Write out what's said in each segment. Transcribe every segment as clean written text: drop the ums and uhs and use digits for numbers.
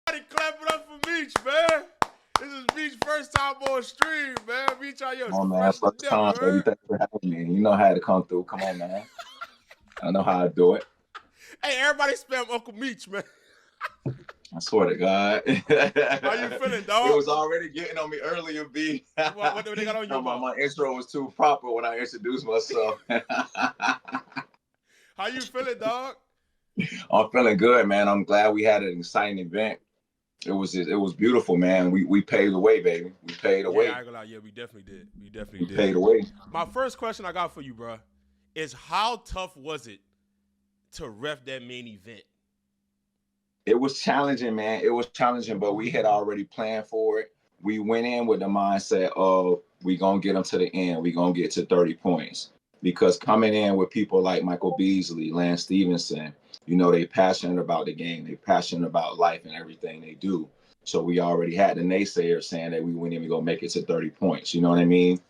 Everybody clap it up for Meech, man. This is Meech's first time on stream, man. Meech out here Come on, man. fresh to First death, time, baby. man. Thanks for having me. You know how to come through. Come on, man. I know how to do it. Hey, everybody spam Uncle Meech, man. I swear to God. How you feeling, It dog? was already getting on me earlier, B. What they got on you about? My intro was too proper when I introduced myself. How you feeling, dog? I'm feeling good, man. I'm glad we had an exciting event. It was beautiful, man. We paved the way, baby. We paved the Yeah, I way. ain't gonna lie. Yeah, we definitely did. We We definitely did. paved the way. My first question I got for you, bro, is how tough was it to ref that main event? It was challenging, man. It was challenging, but we had already planned for it. We went in with the mindset of we gonna get them to the end. We gonna get to 30 points because coming in with people like Michael Beasley, Lance Stevenson, they passionate about the game. They passionate about life and everything they do. So we already had the naysayers saying that we went in, we gonna make it to 30 points. You know what I mean?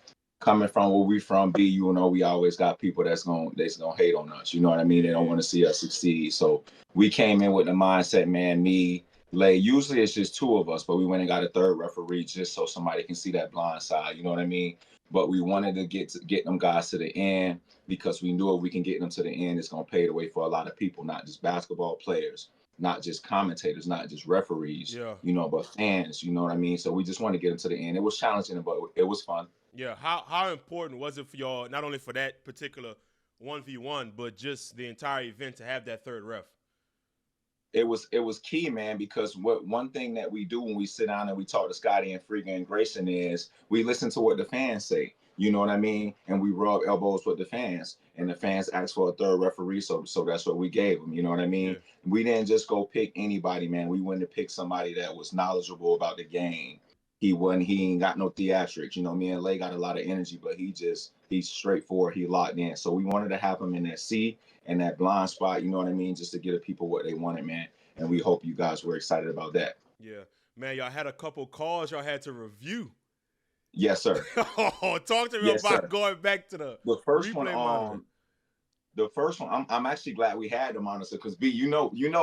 Coming from where we from, B, we always got people that's gonna hate on us. You know what I mean? They don't want to see us succeed. So we came in with the mindset, man, me, Lay. Usually it's just two of us, but we went and got a third referee just so somebody can see that blind side. You know what I mean? But we wanted to get them guys to the end because we knew if we can get them to the end, it's gonna pave the way for a lot of people, not just basketball players, not just commentators, not just referees, Yeah. but fans. You know what I mean? So we just want to get them to the end. It was challenging, but it was fun. Yeah. How important was it for y'all, not only for that particular 1v1, but just the entire event to have that third ref? It was key, man, because what one thing that we do when we sit down and we talk to Scotty and Friga and Grayson is we listen to what the fans say. You know what I mean? And we rub elbows with the fans. And the fans asked for a third referee, so that's what we gave them. You know what I mean? Yeah. We didn't just go pick anybody, man. We went to pick somebody that was knowledgeable about the game. He ain't got no theatrics. Me and Lay got a lot of energy, but he's straightforward. He locked in. So we wanted to have him in that C and that blind spot, you know what I mean? Just to give the people what they wanted, man. And we hope you guys were excited about that. Yeah. Man, y'all had a couple calls y'all had to review. Yes, sir. Oh, talk to me Yes, about sir. going back to the The first one, replay monitor. I'm actually glad we had the monitor because B,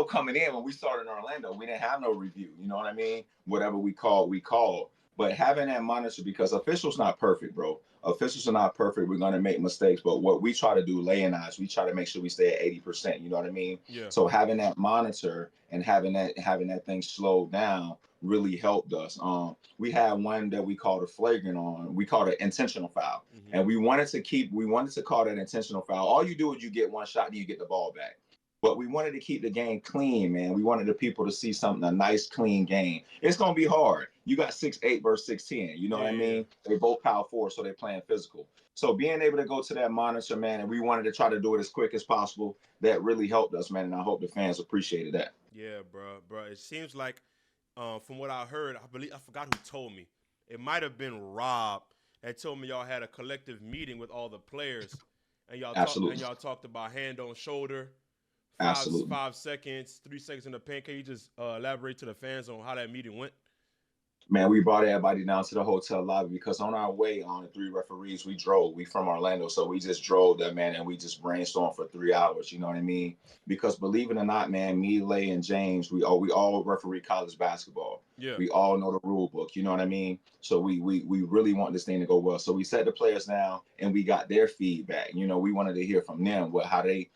coming in when we started in Orlando, we didn't have no review. You know what I mean? Whatever we called, we called. But having that monitor, because officials not perfect, bro. Officials are not perfect. We're gonna make mistakes. But what we try to do, Lay and I, is we try to make sure we stay at 80%. You know what I mean? Yeah. So having that monitor and having that thing slowed down really helped us. We had one that we called a flagrant on. We called it intentional foul. Mm-hmm. And we wanted to call that intentional foul. All you do is you get one shot and you get the ball back. But we wanted to keep the game clean, man. We wanted the people to see a nice, clean game. It's gonna be hard. You got 6'8" versus 6'10. You know what I mean? They both power forward, so they're playing physical. So being able to go to that monitor, man, and we wanted to try to do it as quick as possible, that really helped us, man. And I hope the fans appreciated that. Yeah, bro. It seems like, from what I heard, I forgot who told me. It might have been Rob that told me y'all had a collective meeting with all the players, and Absolutely. y'all talked about hand on shoulder, Absolutely. 5 seconds, 3 seconds in the paint. Can you just elaborate to the fans on how that meeting went? Man, we brought everybody down to the hotel lobby because on our way on the three referees, we drove. We from Orlando, so we just drove that, man, and we just brainstormed for 3 hours. You know what I mean? Because believe it or not, man, me, Lay, and James, we all referee college basketball. Yeah. We all know the rule book. You know what I mean? So we really want this thing to go well. So we set the players down, and we got their feedback. We wanted to hear from them how they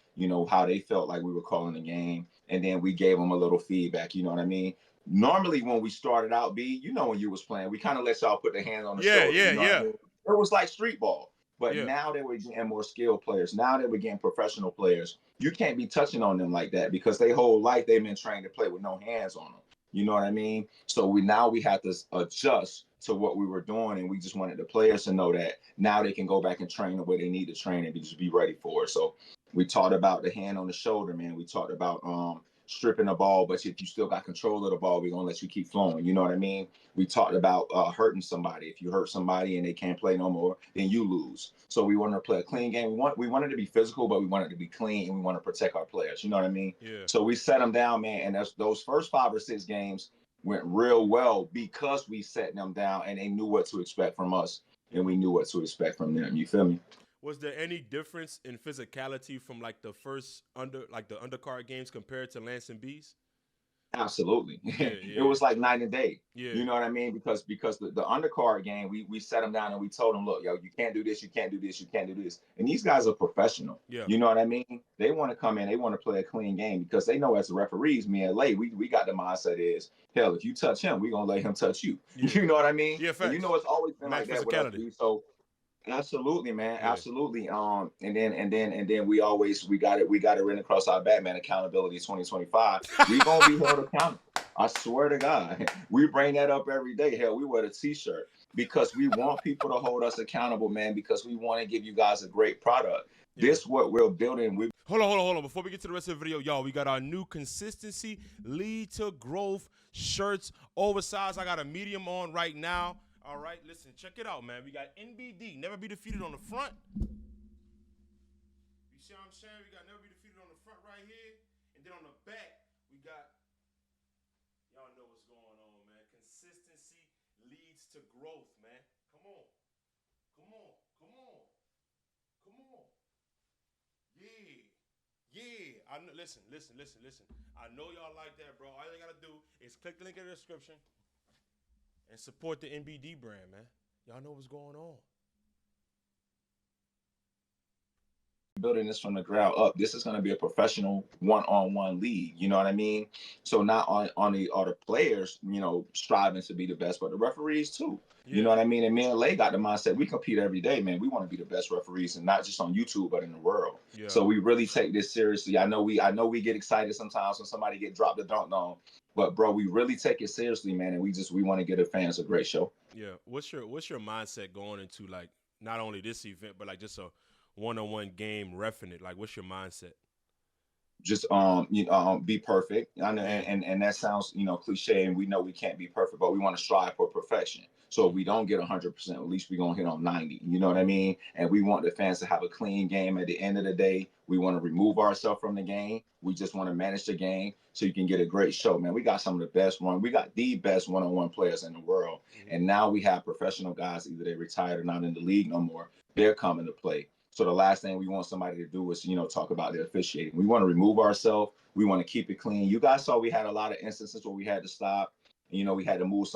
felt like we were calling the game, and then we gave them a little feedback. You know what I mean? Normally when we started out, B, when you was playing, we kind of let y'all put the hands on the shoulder. Yeah. I mean? It was like street ball. But Yeah. now that we're getting more skilled players, now that we're getting professional players, you can't be touching on them like that because their whole life they've been trained to play with no hands on them. You know what I mean? So we had to adjust to what we were doing, and we just wanted the players to know that now they can go back and train the way they need to train and just be ready for it. So we talked about the hand on the shoulder, man. We talked about stripping the ball, but if you still got control of the ball, we're gonna let you keep flowing. You know what I mean? We talked about hurting somebody. If you hurt somebody and they can't play no more, then you lose. So we wanted to play a clean game. We wanted to be physical, but we wanted to be clean, and we want to protect our players. You know what I mean? Yeah. So we set them down, man, and those first 5 or 6 games went real well because we set them down, and they knew what to expect from us, and we knew what to expect from them. You feel me? Was there any difference in physicality from like the undercard games compared to Lance and Bees? Absolutely. Yeah, It yeah, was like night and day. yeah, You know what I mean? Because the undercard game, we sat them down and we told them, look, yo, you can't do this, you can't do this, you can't do this. And these guys are professional. yeah, You know what I mean? They want to come in, they want to play a clean game because they know as the referees, me and Lay, we got the mindset is, hell, if you touch him, we're gonna let him touch you. yeah, You know what I mean? yeah. And you Facts. know it's always been Max like that with us, physicality. B. So absolutely, man. Yeah, Absolutely. And then we got it written across our back, man. Accountability 2025. We gonna be held accountable. I swear to God. We bring that up every day. Hell, we wear the t-shirt because we want people to hold us accountable, man, because we want to give you guys a great product. yeah. This what we're building. Hold on. Before we get to the rest of the video, y'all, we got our new consistency lead to growth shirts, oversized. I got a medium on right now. All right, listen, check it out, man. We got NBD, never be defeated on the front. You see what I'm saying? We got never be defeated on the front right here. And then on the back, we got, y'all know what's going on, man. Consistency leads to growth, man. Come on. Come on. Come on. Come on. Yeah. Yeah. I know, listen. I know y'all like that, bro. All you gotta do is click the link in the description and support the NBD brand, man. Y'all know what's going on. Building this from the ground up. This is going to be a professional one-on-one league. You know what I mean? So not on the other players, striving to be the best, but the referees too. Yeah. You know what I mean? And me and Lay got the mindset we compete every day, man. We want to be the best referees, and not just on YouTube, but in the world. Yeah. So we really take this seriously. I know we get excited sometimes when somebody get dropped or dunked on, but bro, we really take it seriously, man. And we want to give the fans a great show. Yeah. What's your mindset going into like not only this event, but like just a one-on-one game reffing it? Like, what's your mindset? Just be perfect. I know, and that sounds cliche, and we know we can't be perfect, but we want to strive for perfection. So if we don't get 100%, at least we're gonna hit on 90. You know what I mean? And we want the fans to have a clean game. At the end of the day, we want to remove ourselves from the game. We just want to manage the game so you can get a great show, man. We got some of the best we got the best one-on-one players in the world, and now we have professional guys. Either they retired or not in the league no more. They're coming to play. So the last thing we want somebody to do is, talk about the officiating. We want to remove ourselves. We want to keep it clean. You guys saw we had a lot of instances where we had to stop. We had to move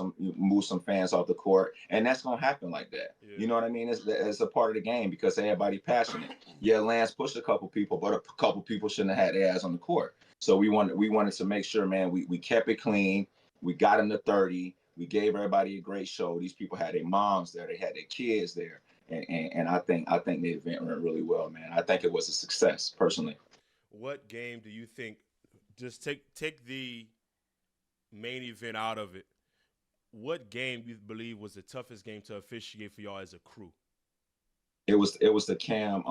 some fans off the court, and that's gonna happen like that. Yeah. You know what I mean? It's a part of the game because everybody passionate. Yeah, Lance pushed a couple people, but a couple people shouldn't have had their ass on the court. So we wanted to make sure, man, we kept it clean. We got them to 30. We gave everybody a great show. These people had their moms there. They had their kids there. And I think the event went really well, man. I think it was a success, personally. What game do you think, just take the main event out of it, what game you believe was the toughest game to officiate for y'all as a crew? It was the Cam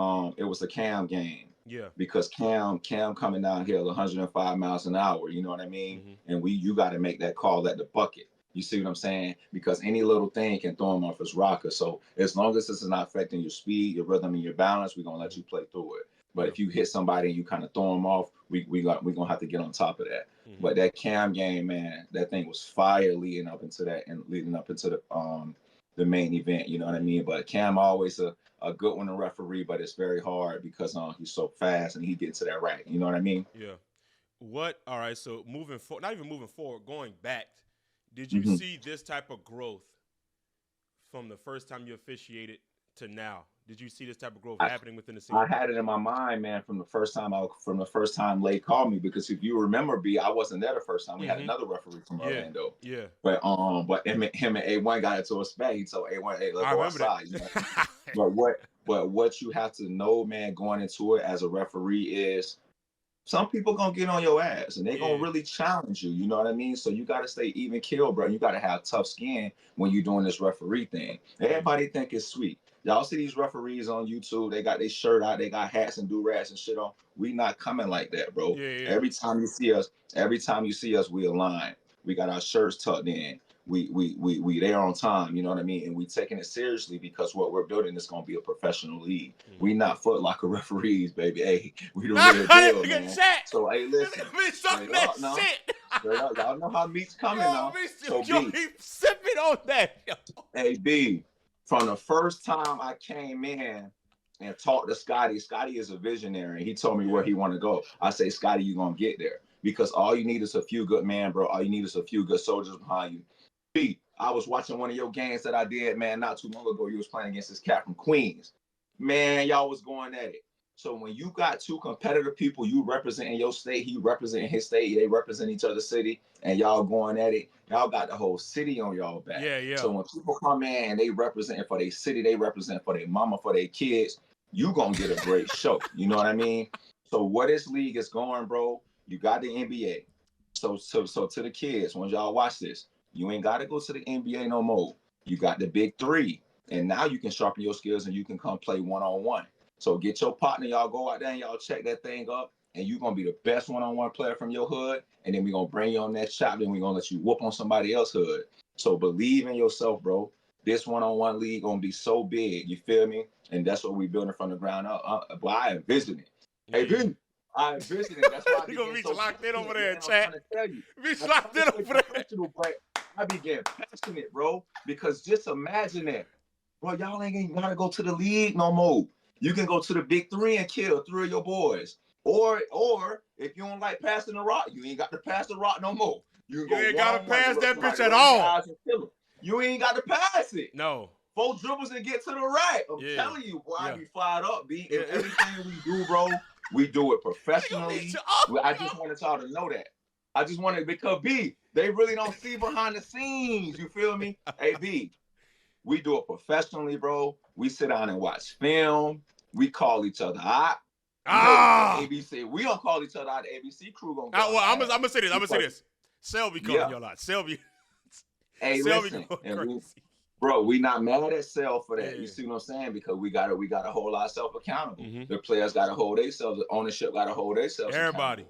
game. Yeah. Because Cam coming downhill 105 miles an hour, you know what I mean? And you got to make that call at the bucket. You see what I'm saying? Because any little thing can throw him off his rocker. So as long as this is not affecting your speed, your rhythm, and your balance, we're gonna let you play through it. But if you hit somebody and you kind of throw them off, we're gonna have to get on top of that. But that Cam game, man, that thing was fire leading up into the main event. You know what I mean? But Cam always a good one to referee, but it's very hard because he's so fast and he gets to that rack. You know what I mean? Yeah. All right. So moving forward, not even moving forward, going back. Did you see this type of growth from the first time you officiated to now? Did you see this type of growth happening within the season? I had it in my mind, man, from the first time Lay called me, because if you remember, B, I wasn't there the first time. We had another referee from Orlando. Yeah. But him and A1 got into a spat. He told A1, "Hey, let's go outside." But what you have to know, man, going into it as a referee is, some people gonna get on your ass and they gonna really challenge you. You know what I mean? So you gotta stay even keel, bro. You gotta have tough skin when you're doing this referee thing. Everybody think it's sweet. Y'all see these referees on YouTube? They got their shirt out, they got hats and do-rags and shit on. We not coming like that, bro. Yeah. Every time you see us, we align. We got our shirts tucked in. We there on time, you know what I mean? And we taking it seriously because what we're building is gonna be a professional league. We not Foot Locker referees, baby. Hey, we the real deal, man. So hey, listen. Straight up, now. Y'all know how Meech coming now. So B, keep sipping on that. Yo. Hey B, from the first time I came in and talked to Scotty is a visionary. He told me where he want to go. I say, Scotty, you gonna get there. because all you need is a few good men, bro. All you need is a few good soldiers behind you. B, I was watching one of your games that I did, man, not too long ago. You was playing against this cat from Queens. Man, y'all was going at it. So when you got two competitive people, you representing your state, he representing his state, they represent each other's city, and y'all going at it, y'all got the whole city on y'all back. Yeah. So when people come in and they represent for their city, they represent for their mama, for their kids, you gonna get a great show. You know what I mean? So where this league is going, bro, you got the NBA. So to the kids, when y'all watch this, you ain't got to go to the NBA no more. You got the big three, and now you can sharpen your skills and you can come play one-on-one. So get your partner, y'all go out there and y'all check that thing up, and you're going to be the best one-on-one player from your hood, and then we're going to bring you on that shop, then we're going to let you whoop on somebody else's hood. So believe in yourself, bro. This one-on-one league going to be so big, you feel me? And that's what we're building from the ground up. But I envision it. Hey, dude, I envision it. That's why I you going to be locked in over there, I'm chat. trying to tell you. Be locked in over there. But I be getting passionate, bro, because just imagine that. Bro, y'all ain't got to go to the league no more. You can go to the big three and kill 3 of your boys. Or if you don't like passing the rock, you ain't got to pass the rock no more. You ain't got to pass that bitch at all. You ain't got to pass it. No. 4 dribbles and get to the rack. I'm telling you, boy, I be fired up, B. And everything we do, bro, we do it professionally. I just wanted y'all to know that. I just wanted, because B, they really don't see behind the scenes. You feel me? Hey, B, we do it professionally, bro. We sit down and watch film. We call each other out. ABC. We don't call each other out. The ABC crew gonna go. Well, I'm gonna say this. I'm gonna say this. Selby calling y'all out. Selby. Hey, Selby listen, bro, we not mad at Sel for that. Yeah. You see what I'm saying? Because we gotta hold ourselves accountable. Mm-hmm. The players gotta hold themselves. The ownership gotta hold themselves. Everybody.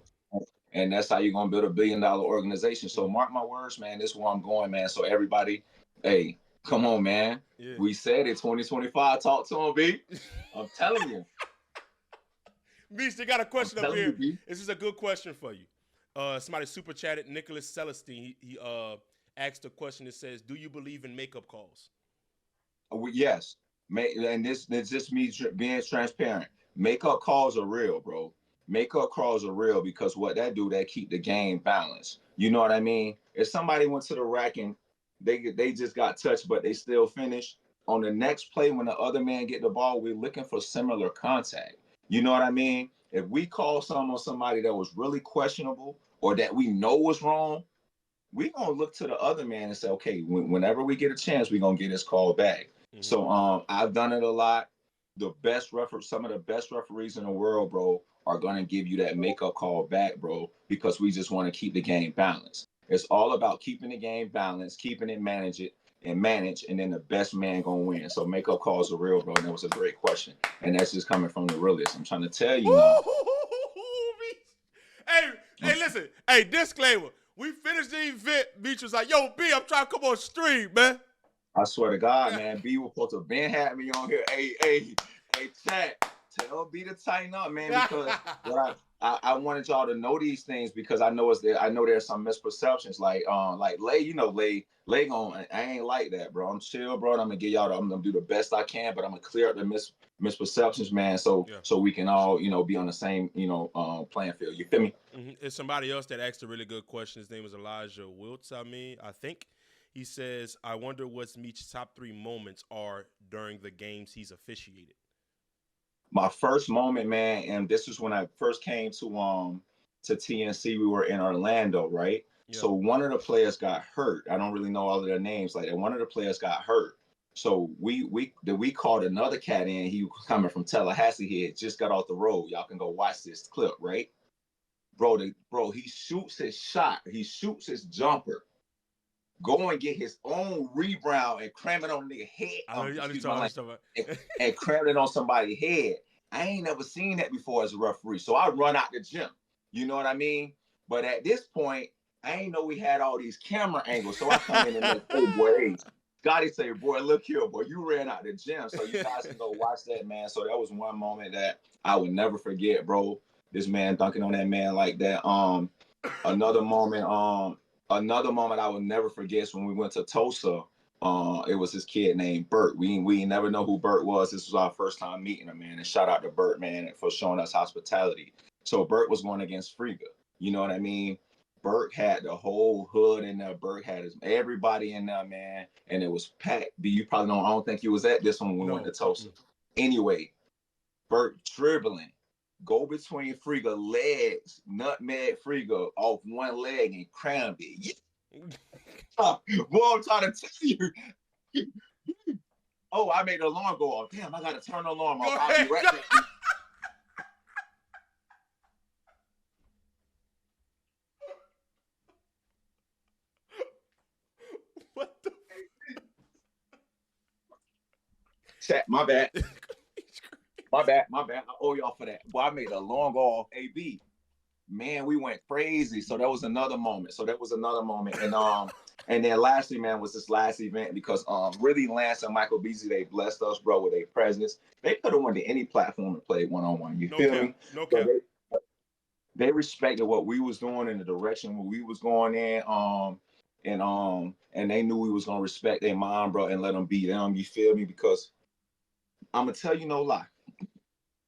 And that's how you're gonna build a $1 billion organization. So mark my words, man. This is where I'm going, man. So everybody, hey, come on, man. Yeah. We said it, 2025. Talk to him, B. I'm telling you. Meech, they got a question up here. This is a good question for you. Somebody super chatted. Nicholas Celestine. He asked a question that says, "Do you believe in makeup calls?" Yes. And this just me being transparent. Makeup calls are real, bro. Makeup calls are real because what that do, that keep the game balanced. You know what I mean? If somebody went to the rack and they just got touched, but they still finished, on the next play when the other man get the ball, we're looking for similar contact. You know what I mean? If we call something on somebody that was really questionable or that we know was wrong, we're going to look to the other man and say, okay, whenever we get a chance, we're going to get this call back. Mm-hmm. So I've done it a lot. Some of the best referees in the world, bro, are going to give you that makeup call back, bro, because we just want to keep the game balanced. It's all about keeping the game balanced, keeping it managed, and then the best man going to win. So makeup calls are real, bro, and that was a great question. And that's just coming from the realist. I'm trying to tell you now. Hey, listen. Hey, disclaimer. We finished the event. Meech was like, yo, B, I'm trying to come on stream, man. I swear to God, man, B was supposed to been had me on here. Hey, chat. Tell B to tighten up, man, because I wanted y'all to know these things because I know there's some misperceptions. Like Lay, Lay gon' I ain't like that, bro. I'm chill, bro. I'm gonna I'm gonna do the best I can, but I'm gonna clear up the misperceptions, man. So we can all, be on the same, playing field. You feel me? Mm-hmm. It's somebody else that asked a really good question. His name is Elijah Wiltz. I think he says, I wonder what Meech's top 3 moments are during the games he's officiated. My first moment, man, and this is when I first came to TNC. We were in Orlando, right? Yep. So one of the players got hurt. I don't really know all of their names like that. One of the players got hurt. So we called another cat in. He was coming from Tallahassee. He had just got off the road. Y'all can go watch this clip, right? Bro, he shoots his shot. He shoots his jumper. Go and get his own rebound and cram it on the nigga head. And cram it on somebody's head. I ain't never seen that before as a referee. So I run out the gym. You know what I mean? But at this point, I ain't know we had all these camera angles. So I come in and like, oh boy, Scotty say, boy, look here, boy, you ran out the gym. So you guys can go watch that, man. So that was one moment that I would never forget, bro. This man dunking on that man like that. Another moment I will never forget is when we went to Tulsa. It was this kid named Bert. We never know who Bert was. This was our first time meeting him, man. And shout out to Bert, man, for showing us hospitality. So Bert was going against Friga. You know what I mean? Burke had the whole hood in there. Burke had everybody in there, man, and it was packed. You probably don't. I don't think you was at this one when we went to Tulsa. Anyway, Burke dribbling, go between Frigga legs, nutmeg Frigga off one leg and crammed it. Yeah. Boy, I'm trying to tell you. Oh, I made the alarm go off. Damn, I gotta turn the alarm off. I'll be right back. What the? Chat, my bad. My bad. I owe y'all for that. Boy, I made a long off. AB, man, we went crazy. So that was another moment. And then lastly, man, was this last event because really Lance and Michael Beasley, they blessed us, bro, with their presence. They could have went to any platform and played one-on-one. You feel me? No cap. They respected what we was doing in the direction where we was going in. And they knew we was gonna respect their mom, bro, and let them be them. You feel me? Because I'm gonna tell you no lie.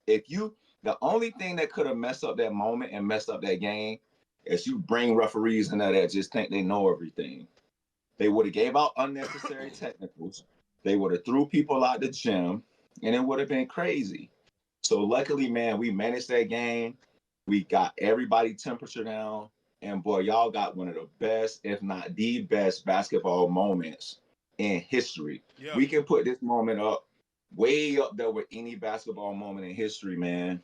The only thing that could have messed up that moment and messed up that game is you bring referees in there that just think they know everything. They would have gave out unnecessary technicals. They would have threw people out the gym, and it would have been crazy. So luckily, man, we managed that game. We got everybody temperature down, and boy, y'all got one of the best, if not the best, basketball moments in history. Yeah. We can put this moment up way up there with any basketball moment in history, man.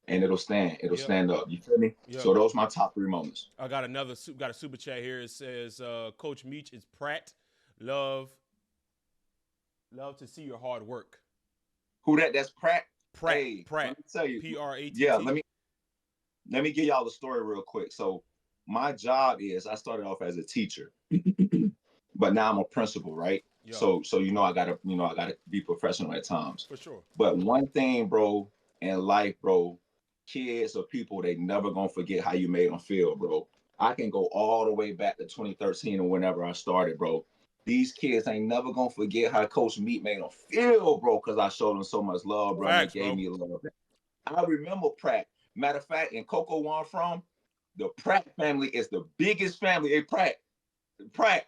And it'll stand. It'll stand up. You feel me? Yep. So those are my top 3 moments. I got a super chat here. It says, Coach Meech is Pratt. Love to see your hard work. Who that? That's Pratt? Pratt. Hey, Pratt. Let me tell you. P-R-A-T-T. Yeah, let me give y'all the story real quick. So my job is I started off as a teacher, but now I'm a principal, right? Yo. So I gotta be professional at times. For sure. But one thing, bro, in life, bro, kids or people, they never gonna forget how you made them feel, bro. I can go all the way back to 2013 or whenever I started, bro. These kids ain't never gonna forget how Coach Meech made them feel, bro, because I showed them so much love, bro. Facts, and they gave me love. I remember Pratt. Matter of fact, in Cocoa where I'm from, the Pratt family is the biggest family. Hey, Pratt,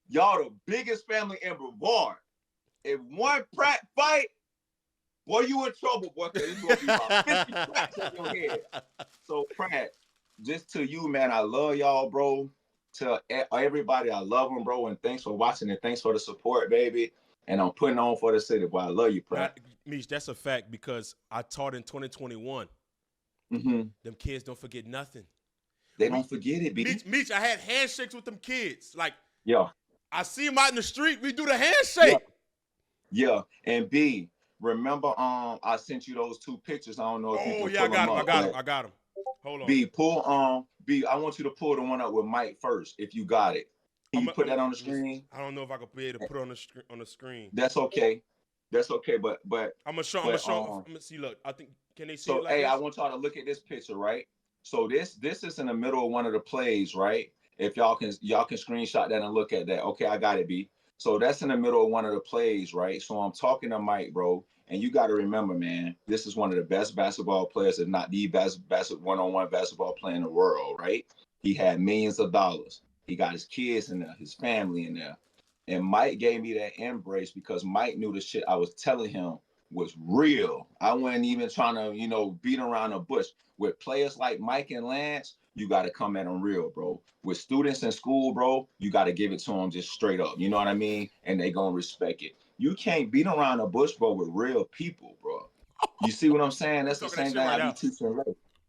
y'all the biggest family in Brevard. If one Pratt fight, boy, you in trouble, boy, because it's going to be about 50 Pratts on your head. So, Pratt, just to you, man, I love y'all, bro. To everybody, I love them, bro, and thanks for watching and thanks for the support, baby. And I'm putting on for the city, boy. I love you, Pratt. Meech, that's a fact because I taught in 2021. Mm-hmm. Them kids don't forget nothing. They don't forget it, B. Meech, I had handshakes with them kids. Like, yeah. I see them out in the street. We do the handshake. Yeah. And B, remember, I sent you those 2 pictures. I don't know if you can pull them up. I got them. Hold on. B, I want you to pull the one up with Mike first, if you got it. Can you put that on the screen? I don't know if I could be able to put it on the screen. That's okay. But I'm gonna show. I'm gonna see. Look, I think can they see it like this? Hey, I want y'all to look at this picture, right? So this is in the middle of one of the plays, right? If y'all can screenshot that and look at that. Okay, I got it, B. So that's in the middle of one of the plays, right? So I'm talking to Mike, bro, and you got to remember, man, this is one of the best basketball players, if not the best one-on-one basketball player in the world, right? He had millions of dollars. He got his kids in there, his family in there. And Mike gave me that embrace because Mike knew the shit I was telling him was real. I wasn't even trying to, beat around the bush. With players like Mike and Lance, you got to come at them real, bro. With students in school, bro, you got to give it to them just straight up. You know what I mean? And they going to respect it. You can't beat around the bush, bro, with real people, bro. You see what I'm saying? That's the same thing I be teaching.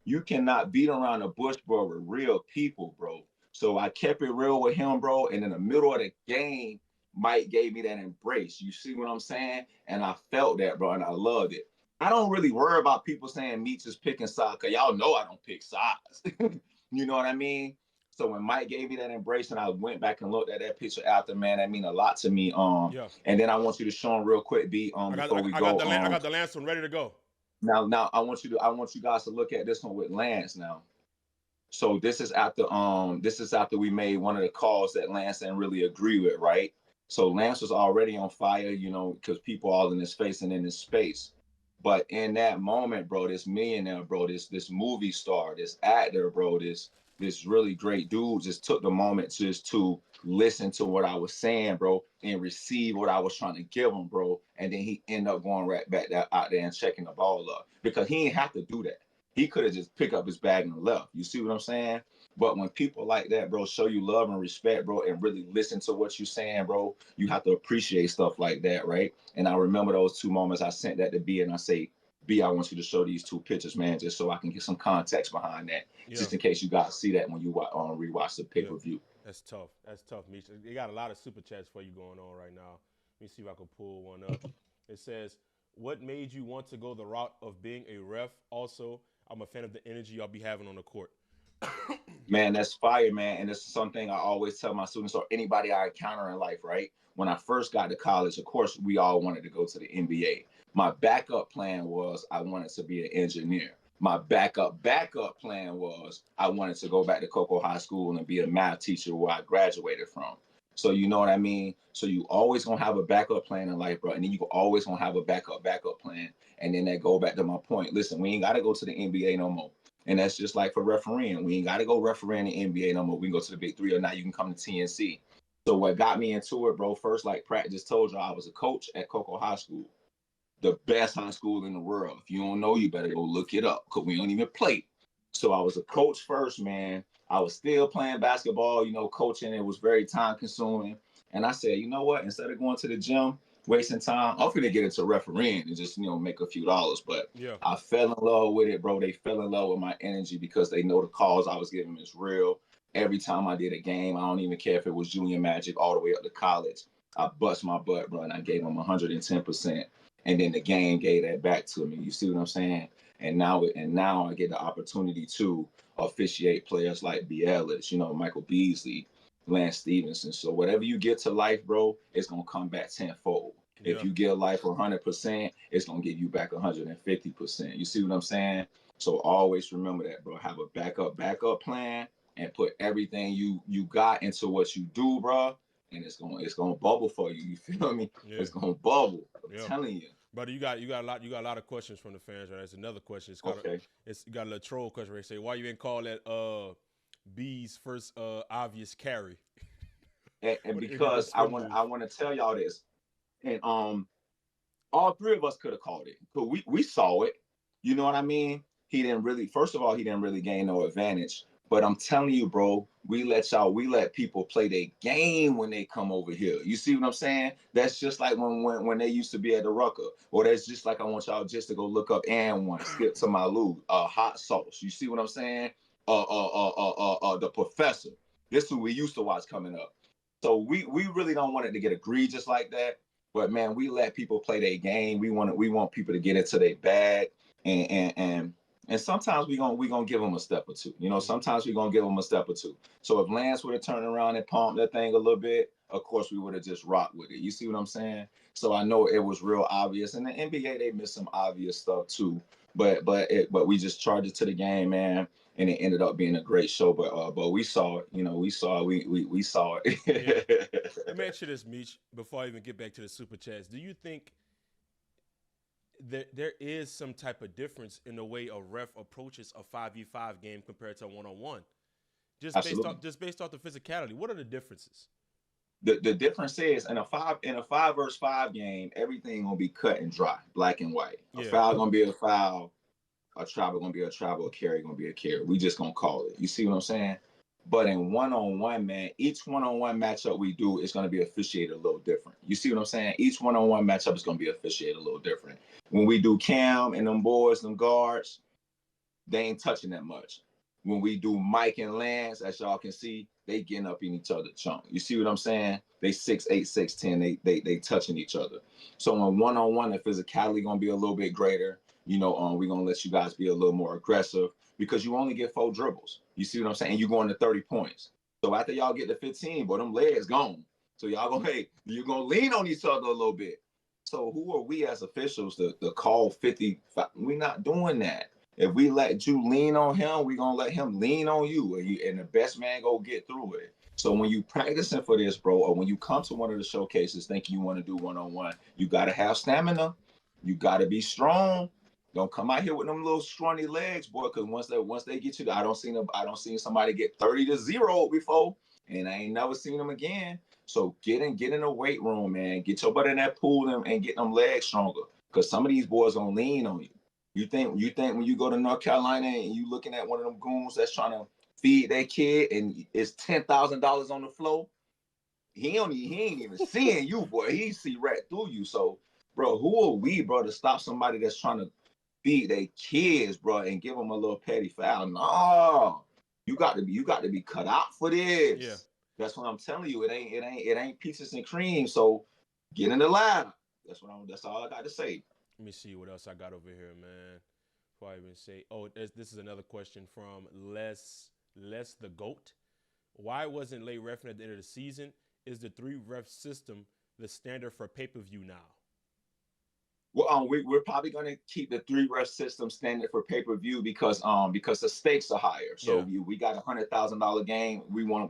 You cannot beat around the bush, bro, with real people, bro. So I kept it real with him, bro. And in the middle of the game, Mike gave me that embrace. You see what I'm saying? And I felt that, bro, and I loved it. I don't really worry about people saying Meech is picking sides, because y'all know I don't pick sides. You know what I mean? So when Mike gave me that embrace and I went back and looked at that picture after, man, that mean a lot to me. And then I want you to show him real quick, B, before we go. I got the Lance one ready to go. Now I want you guys to look at this one with Lance now. So this is after we made one of the calls that Lance didn't really agree with, right? So Lance was already on fire, because people all in his face and in his space. But in that moment, bro, this millionaire, bro, this movie star, this actor, bro, this this really great dude just took the moment just to listen to what I was saying, bro, and receive what I was trying to give him, bro. And then he ended up going right back out there and checking the ball up because he didn't have to do that. He could have just picked up his bag and left. You see what I'm saying? But when people like that, bro, show you love and respect, bro, and really listen to what you're saying, bro, you have to appreciate stuff like that, right? And I remember those 2 moments. I sent that to B and I say, B, I want you to show these 2 pictures, man, just so I can get some context behind that, just in case you guys see that when you rewatch the pay-per-view. That's tough. That's tough, Meech. They got a lot of super chats for you going on right now. Let me see if I can pull one up. It says, what made you want to go the route of being a ref? Also, I'm a fan of the energy y'all be having on the court. Man, that's fire, man. And it's something I always tell my students or anybody I encounter in life, right? When I first got to college, of course, we all wanted to go to the NBA. My backup plan was I wanted to be an engineer. My backup plan was I wanted to go back to Cocoa High School and be a math teacher where I graduated from. So you know what I mean? So you always gonna have a backup plan in life, bro. And then you always gonna have a backup plan. And then that go back to my point. Listen, we ain't gotta go to the NBA no more. And that's just like for refereeing. We ain't gotta go refereeing in the NBA no more. We can go to the Big Three, or now you can come to TNC. So what got me into it, bro, first, like Pratt just told you, I was a coach at Cocoa High School, the best high school in the world. If you don't know, you better go look it up because we don't even play. So I was a coach first, man. I was still playing basketball, you know, coaching. It was very time consuming. And I said, you know what? Instead of going to the gym, wasting time, I'm going to get into refereeing and just, you know, make a few dollars. But I fell in love with it, bro. They fell in love with my energy because they know the calls I was giving them is real. Every time I did a game, I don't even care if it was junior magic all the way up to college. I bust my butt, bro, and I gave them 110%. And then the game gave that back to me. You see what I'm saying? And now I get the opportunity to officiate players like Ellis, you know, Michael Beasley, Lance Stevenson. So whatever you get to life, bro, it's gonna come back tenfold. If you give life 100%, it's gonna give you back 150%. You see what I'm saying? So always remember that, bro. Have a backup plan, and put everything you got into what you do, bro. And it's gonna bubble for you. You feel me? It's gonna bubble. I'm telling you. Brother, you got a lot of questions from the fans, right? That's another question. You got a little troll question where they say, why you didn't call that B's first obvious carry? And because I want to tell y'all this. And all 3 of us could have called it. But we saw it. You know what I mean? First of all, he didn't really gain no advantage. But I'm telling you, bro, we let people play their game when they come over here. You see what I'm saying? That's just like when they used to be at the Rucker. Or that's just like I want y'all just to go look up and one, skip to my loo, hot sauce. You see what I'm saying? The Professor. This is who we used to watch coming up. So we really don't want it to get egregious like that. But man, we let people play their game. We want people to get into their bag and sometimes we gonna give them a step or two. You know, sometimes we gonna give them a step or two. So if Lance would have turned around and pumped that thing a little bit, of course we would have just rocked with it. You see what I'm saying? So I know it was real obvious. And the NBA, they missed some obvious stuff too. But we just charged it to the game, man. And it ended up being a great show. But we saw it. You know, we saw it. Let me ask you this, Meech, before I even get back to the super chats. Do you think there is some type of difference in the way a ref approaches a 5v5 game compared to a one-on-one? Just based off the physicality. What are the differences? The difference is in a 5 versus 5 game, everything gonna be cut and dry, black and white. A foul gonna be a foul, a travel gonna be a travel, a carry gonna be a carry. We just gonna call it. You see what I'm saying? But in one-on-one, man, each one-on-one matchup we do is going to be officiated a little different. You see what I'm saying? Each one-on-one matchup is going to be officiated a little different. When we do Cam and them boys, them guards, they ain't touching that much. When we do Mike and Lance, as y'all can see, they getting up in each other's chunk. You see what I'm saying? They 6'8", 6'10", they touching each other. So in one-on-one, the physicality going to be a little bit greater. You know, we're going to let you guys be a little more aggressive because you only get 4 dribbles. You see what I'm saying? You're going to 30 points. So after y'all get to 15, boy, them legs gone. So y'all you're going to lean on each other a little bit. So who are we as officials to call 50? We're not doing that. If we let you lean on him, we're going to let him lean on you. And the best man go get through it. So when you practicing for this, bro, or when you come to one of the showcases thinking you want to do one-on-one, you got to have stamina. You got to be strong. Don't come out here with them little scrawny legs, boy. Because once they get you, I don't see somebody get 30-0 before, and I ain't never seen them again. So get in the weight room, man. Get your butt in that pool and get them legs stronger. Because some of these boys gonna lean on you. You think when you go to North Carolina and you looking at one of them goons that's trying to feed their kid and it's $10,000 on the floor, he ain't even seeing you, boy. He see right through you. So, bro, who are we, bro, to stop somebody that's trying to feed their kids, bro, and give them a little petty foul? No, you got to be cut out for this. Yeah. That's what I'm telling you. It ain't peaches and cream. So get in the lab. That's all I got to say. Let me see what else I got over here, man. Before I even say, oh, this is another question from Les the GOAT. Why wasn't late reffing at the end of the season? Is the 3 ref system the standard for pay-per-view now? Well, we're probably going to keep the 3 ref system standard for pay-per-view because the stakes are higher. So we got $100,000 game. We want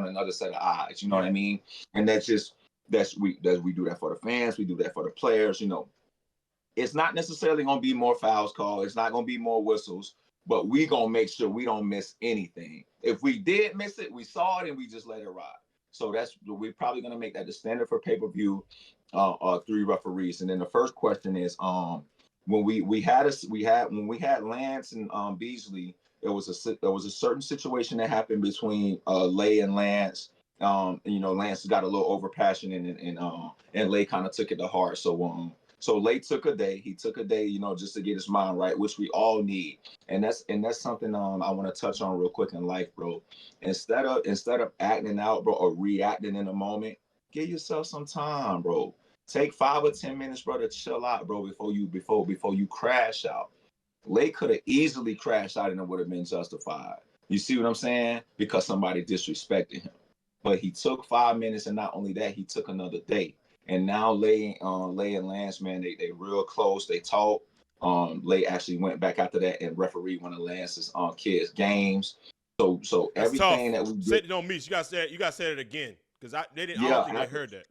another set of eyes. You know what I mean? And we do that for the fans. We do that for the players. You know, it's not necessarily going to be more fouls called. It's not going to be more whistles. But we going to make sure we don't miss anything. If we did miss it, we saw it and we just let it ride. So we're probably going to make that the standard for pay-per-view, 3 referees. And then the first question is, when we had Lance and Beasley, there was a certain situation that happened between Lay and Lance. Lance got a little overpassionate and Lay kind of took it to heart. So Lay took a day. He took a day, just to get his mind right, which we all need. And that's something I want to touch on real quick in life, bro. Instead of acting out, bro, or reacting in a moment, give yourself some time, bro. Take 5 or 10 minutes, bro, to chill out, bro, before you crash out. Lay could have easily crashed out and it would have been justified. You see what I'm saying? Because somebody disrespected him. But he took 5 minutes, and not only that, he took another day. And now Lay and Lance, man, they real close. They talk. Lay actually went back after that and refereed one of Lance's kids' games. So That's everything tough. that we did. No, Meech, you got to say it again because I don't think they heard that.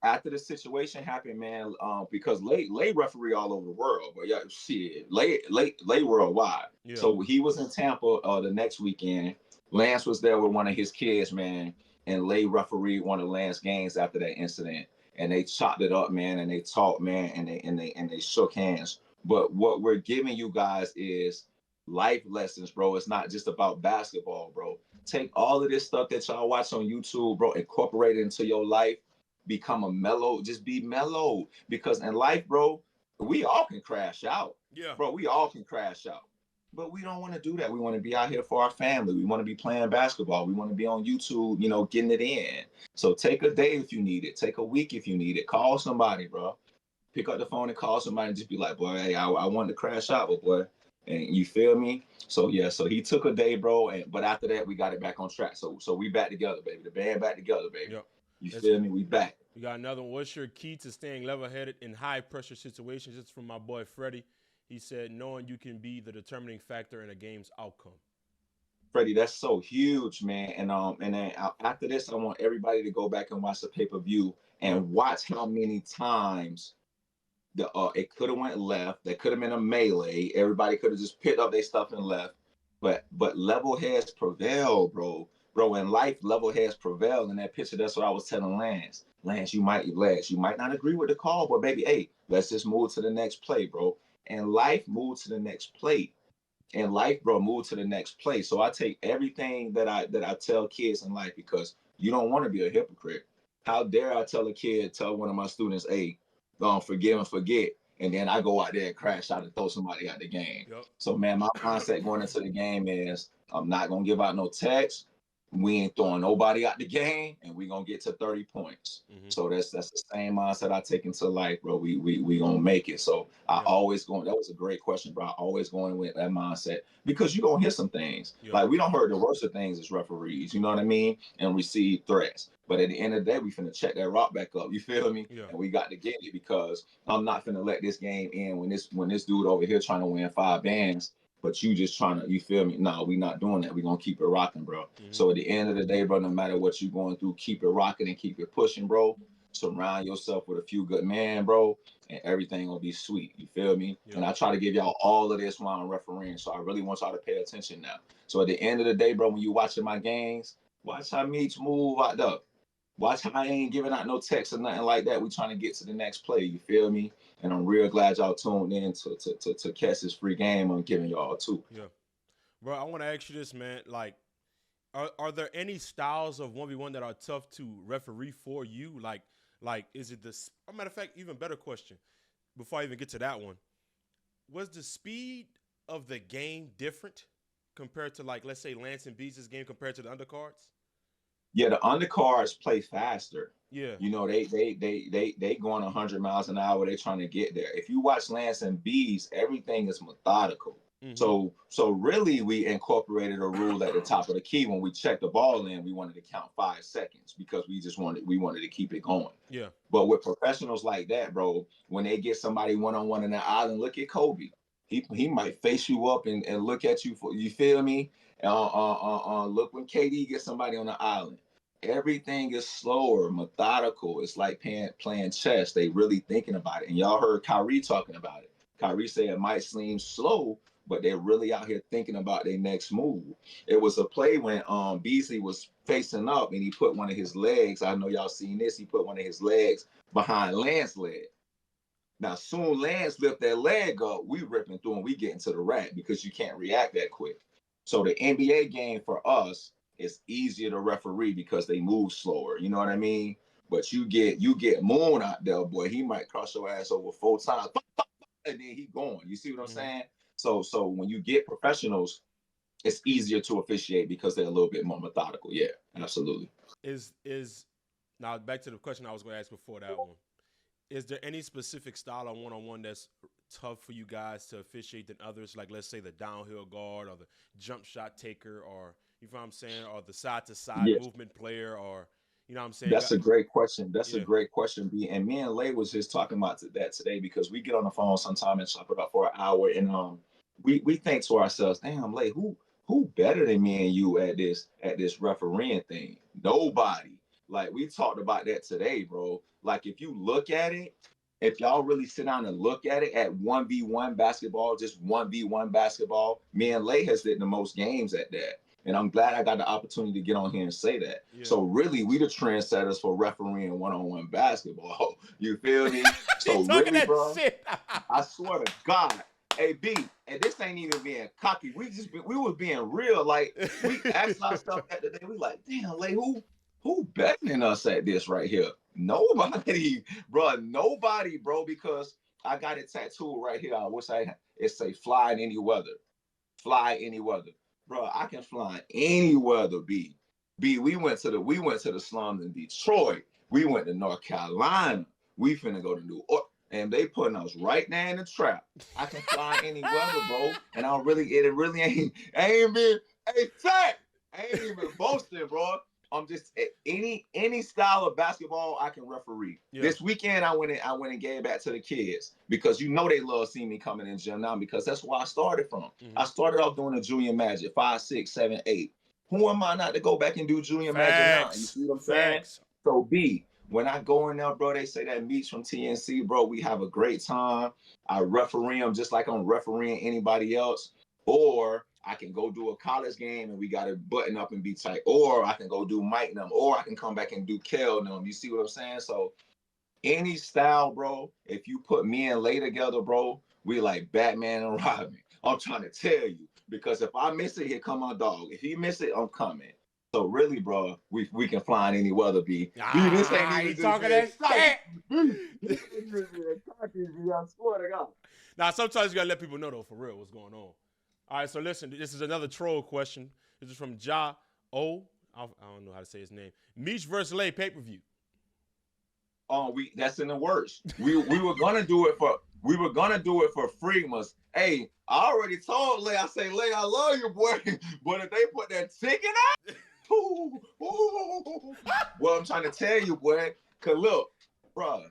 After the situation happened, man, because Lay referee all over the world, but yeah, shit, Lay worldwide. Yeah. So he was in Tampa the next weekend. Lance was there with one of his kids, man, and Lay refereed one of Lance's games after that incident. And they chopped it up, man, and they talked, man, and they shook hands. But what we're giving you guys is life lessons, bro. It's not just about basketball, bro. Take all of this stuff that y'all watch on YouTube, bro, incorporate it into your life. Just be mellow. Because in life, bro, we all can crash out. Yeah. Bro, we all can crash out. But we don't want to do that. We want to be out here for our family. We want to be playing basketball. We want to be on YouTube, getting it in. So take a day if you need it. Take a week if you need it. Call somebody, bro. Pick up the phone and call somebody and just be like, boy, hey, I wanted to crash out, but boy. And you feel me? So, yeah, so he took a day, bro. But after that, we got it back on track. So we back together, baby. The band back together, baby. Yep. You feel me? We back. We got another one. What's your key to staying level-headed in high-pressure situations? It's from my boy Freddie. He said, knowing you can be the determining factor in a game's outcome. Freddie, that's so huge, man. And then after this, I want everybody to go back and watch the pay-per-view and watch how many times it could have went left. There could have been a melee. Everybody could have just picked up their stuff and left. But level heads prevail, bro. Bro, in life, level heads prevail. In that picture, that's what I was telling Lance. Lance, you might not agree with the call, but baby, hey, let's just move to the next play, bro. And life, move to the next play. And life, bro, move to the next play. So I take everything that I tell kids in life because you don't want to be a hypocrite. How dare I tell one of my students, hey, forgive and forget. And then I go out there and crash out and throw somebody out the game. Yep. So, man, my mindset going into the game is I'm not going to give out no text. We ain't throwing nobody out the game, and we gonna get to 30 points. Mm-hmm. So that's the same mindset I take into life, bro. We gonna make it. So I always going. That was a great question, bro. I always going with that mindset because you gonna hear some things. Yep. Like we don't heard the worst of things as referees. You know what I mean? And receive threats. But at the end of the day, we finna check that rock back up. You feel me? Yeah. And we got to get it because I'm not finna let this game end when this dude over here trying to win 5 bands. But you just trying to, you feel me? No, we not doing that. We gonna keep it rocking, bro. Mm-hmm. So at the end of the day, bro, no matter what you going through, keep it rocking and keep it pushing, bro. Surround yourself with a few good men, bro. and everything will be sweet. You feel me? Yeah. And I try to give y'all all of this while I'm refereeing. So I really want y'all to pay attention now. So at the end of the day, bro, when you watching my games, watch how Meech move out there. Watch how I ain't giving out no text or nothing like that. We trying to get to the next play. You feel me? And I'm real glad y'all tuned in to catch this free game I'm giving y'all too. Yeah. Bro, I want to ask you this, man. Like, are there any styles of 1v1 that are tough to referee for you? Like is it this? Matter of fact, even better question. Before I even get to that one, was the speed of the game different compared to, like, let's say Lance and Beasley's game compared to the undercards? Yeah, the undercards play faster. Yeah. You know, they going 100 miles an hour. They trying to get there. If you watch Lance and Bees, everything is methodical. Mm-hmm. So really, we incorporated a rule at the top of the key. When we checked the ball in, we wanted to count 5 seconds because we wanted to keep it going. Yeah. But with professionals like that, bro, when they get somebody one-on-one in the island, look at Kobe. He might face you up and look at you for, you feel me? Look when KD gets somebody on the island. Everything is slower, methodical. It's like playing chess. They really thinking about it. And y'all heard Kyrie talking about it. Kyrie said it might seem slow, but they're really out here thinking about their next move. It was a play when Beasley was facing up and he put one of his legs. I know y'all seen this. He put one of his legs behind Lance's leg. Now, soon Lance lift that leg up, we ripping through and we get into the rack because you can't react that quick. So the NBA game for us is easier to referee because they move slower. You know what I mean? But you get Moon out there, boy. He might cross your ass over 4 times, and then he going. You see what I'm saying? So when you get professionals, it's easier to officiate because they're a little bit more methodical. Yeah, absolutely. Is now back to the question I was going to ask before that one. Is there any specific style of one-on-one that's tough for you guys to officiate than others? Like, let's say the downhill guard or the jump shot taker, or, you know what I'm saying, or the side-to-side movement player, or, you know what I'm saying? That's a great question. That's a great question, B. And me and Lay was just talking about that today because we get on the phone sometime and chop it up for an hour, and we think to ourselves, damn, Lay, who better than me and you at this refereeing thing? Nobody. Like, we talked about that today, bro. Like, if you look at it, if y'all really sit down and look at it at 1v1 basketball, just 1v1 basketball, me and Lay has did the most games at that. And I'm glad I got the opportunity to get on here and say that. Yeah. So really, we the trendsetters for refereeing one-on-one basketball. You feel me? So really, bro, I swear to God, hey, B, and this ain't even being cocky. We was being real. Like, we asked ourselves that today. We like, damn, Lay, who better than us at this right here? Nobody, bro, because I got it tattooed right here. I wish it say fly in any weather. Fly any weather. Bro, I can fly any weather, B. We went to the slums in Detroit. We went to North Carolina. We finna go to New York. And they putting us right there in the trap. I can fly any weather, bro. And it really ain't been fact. I ain't even boasting, bro. I'm just any style of basketball I can referee. Yeah. This weekend I went and gave back to the kids because you know they love seeing me coming in the gym now because that's where I started from. Mm-hmm. I started off doing the junior magic 5, 6, 7, 8. Who am I not to go back and do junior magic now? You see what I'm saying? So B, when I go in there, bro, they say that Meech from TNC, bro, we have a great time. I referee them just like I'm refereeing anybody else, or I can go do a college game and we got to button up and be tight. Or I can go do Mike them. Or I can come back and do Kel them. You see what I'm saying? So any style, bro, if you put me and Lay together, bro, we like Batman and Robin. I'm trying to tell you. Because if I miss it, here come my dog. If he miss it, I'm coming. So really, bro, we can fly in any weather, B. Dude, this ain't even talking that shit. I swear to God. Now, sometimes you got to let people know, though, for real, what's going on. All right, so listen, this is another troll question. This is from Ja O. I don't know how to say his name. Meech versus Lay pay-per-view. Oh, that's in the works. We were gonna do it for Freemas. Hey, I already told Lay, I say, Lay, I love you, boy. But if they put that ticket out, well, I'm trying to tell you, boy, cause look, bro,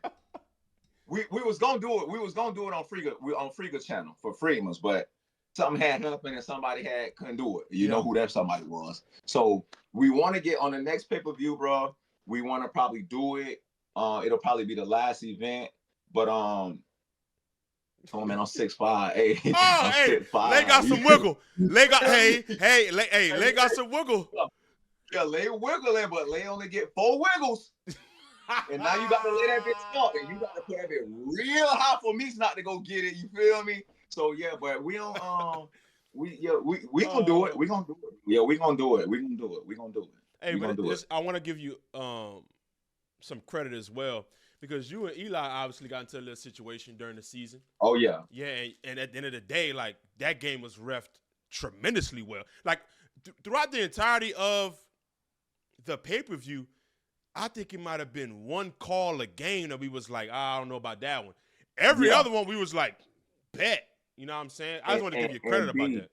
we was gonna do it. We was gonna do it on Friga channel for Freemas, but something had happened and somebody couldn't do it. You know who that somebody was. So we want to get on the next pay-per-view, bro. We want to probably do it. It'll probably be the last event. But Come on, man, I'm 6'5". Hey, Oh, I'm hey, 6'5". Lay got some wiggle. Lay got Lay got some wiggle. Yeah, Lay wiggling, but Lay only get 4 wiggles. And now you got to lay that bitch up, and you got to put that bitch real high for Meech not to go get it. You feel me? So yeah, but we don't. We gonna do it. We gonna do it. Yeah, we gonna do it. We gonna do it. We gonna do it. Hey, we but gonna do it. I want to give you some credit as well, because you and Eli obviously got into a little situation during the season. Oh yeah. Yeah, and at the end of the day, like, that game was reffed tremendously well. Like throughout the entirety of the pay-per-view, I think it might have been one call a game that we was like, I don't know about that one. Every other one we was like, bet. You know what I'm saying? I just want to give you credit about that.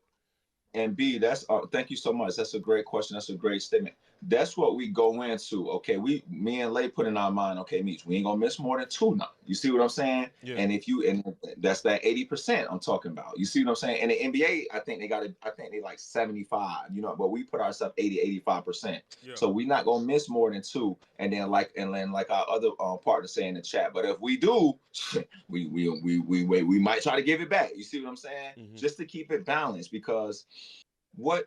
And B, that's thank you so much. That's a great question. That's a great statement. That's what we go into. Okay, me and Lay put in our mind. Okay, Meech, we ain't gonna miss more than 2 now. You see what I'm saying? Yeah. And that's that 80% I'm talking about. You see what I'm saying? And the NBA, I think they like 75. You know, but we put ourselves 80-85%. Yeah. So we not gonna miss more than 2. And then like our other partner say in the chat. But if we do, we might try to give it back. You see what I'm saying? Mm-hmm. Just to keep it balanced, because what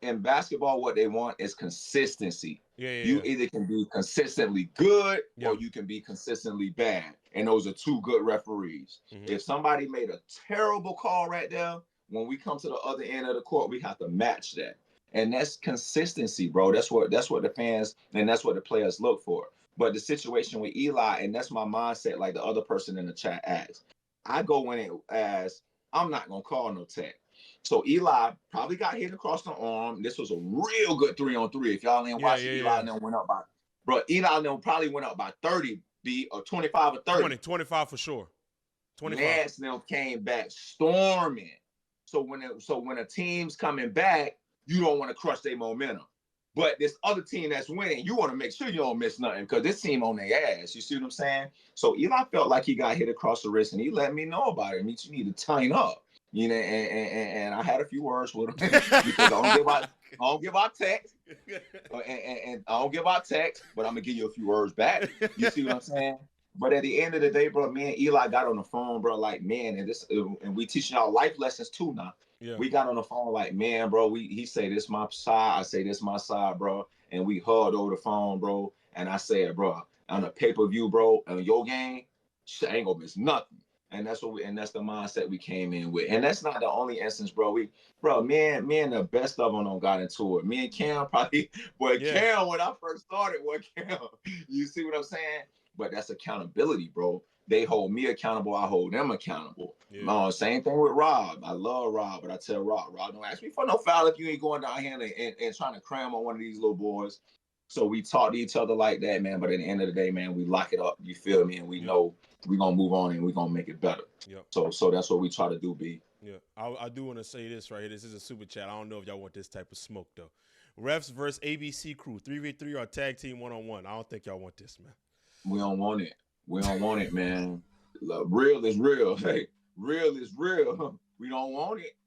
in basketball, what they want is consistency. You either can be consistently good or you can be consistently bad. And those are 2 good referees. Mm-hmm. If somebody made a terrible call right there, when we come to the other end of the court, we have to match that. And that's consistency, bro. That's what the fans and that's what the players look for. But the situation with Eli, and that's my mindset, like the other person in the chat asked, I go in it as, I'm not going to call no tech. So Eli probably got hit across the arm. This was a real good 3-on-3. If y'all didn't watch it, Eli went up by, bro. Eli probably went up by 30, B, or 25 or 30. 25 for sure. 25. Nance them came back storming. So when a team's coming back, you don't want to crush their momentum. But this other team that's winning, you want to make sure you don't miss nothing, because this team on their ass. You see what I'm saying? So Eli felt like he got hit across the wrist, and he let me know about it. Meech, you need to tighten up. You know, and I had a few words with him, because I don't give out text, and I don't give out text, but I'm gonna give you a few words back. You see what I'm saying? But at the end of the day, bro, me and Eli got on the phone, bro, like, man, and we teaching y'all life lessons too now. Yeah. We got on the phone like, man, bro, he say this my side, I say this my side, bro, and we hugged over the phone, bro, and I said, bro, on a pay-per-view, bro, on your game, shit, I ain't gonna miss nothing. And that's the mindset we came in with. And that's not the only instance, bro. Me and the best of them got into it. Me and Cam probably, Cam, when I first started, Cam, you see what I'm saying? But that's accountability, bro. They hold me accountable, I hold them accountable. Yeah. Same thing with Rob. I love Rob, but I tell Rob, don't ask me for no foul if you ain't going down here and trying to cram on one of these little boys. So we talk to each other like that, man. But at the end of the day, man, we lock it up. You feel me? And we know we're going to move on and we're going to make it better. Yep. So that's what we try to do, B. Yeah. I do want to say this right here. This is a super chat. I don't know if y'all want this type of smoke, though. Refs versus ABC crew, 3v3 or tag team 1-on-1. I don't think y'all want this, man. We don't want it. We don't want it, man. Real is real. Hey, real is real. We don't want it.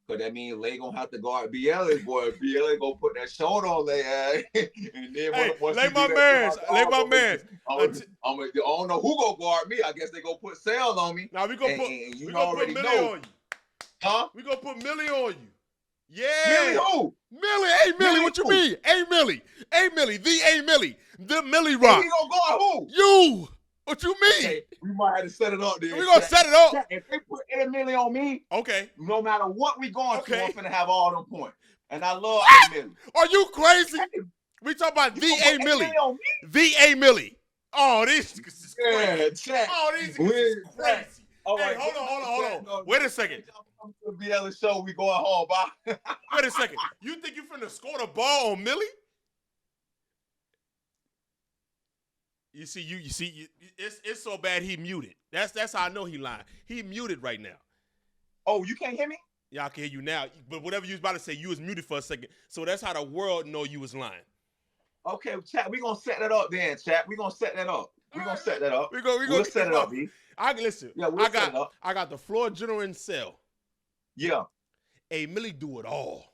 Because that means Lay going to have to guard Ellis, boy. Ellis going to put that shoulder on Lay ass. And then Lay my mans. I don't know who going to guard me. I guess they going to put Sale on me. Now we going to put Millie on you. Huh? We going to put Millie on you. Yeah. Millie who? Millie. Hey, Millie, what you mean? Hey, Millie. Hey, Millie. The Millie. The Millie Rock. He going to guard who? You. What you mean? Okay, we might have to set it up then. We're going to set it up. If they put A Millie on me, okay, no matter what we going through, I'm finna have all them points. And I love A Millie. Are you crazy? We talking about the A Millie. The A Millie. Oh, these niggas is crazy. Oh, these niggas is crazy. All right, hey, hold on. Wait a second. Come to the Ellis show. We going home, bye. Wait a second. You think you finna score the ball on Millie? You see, it's so bad he muted. That's how I know he lying. He muted right now. Oh, you can't hear me? Yeah, I can hear you now. But whatever you was about to say, you was muted for a second. So that's how the world know you was lying. Okay, chat. We gonna set that up then, chat. We gonna set that up. We'll set it up, B. Listen. Yeah, I got the floor general in cell. Yeah. Hey, Millie do it all.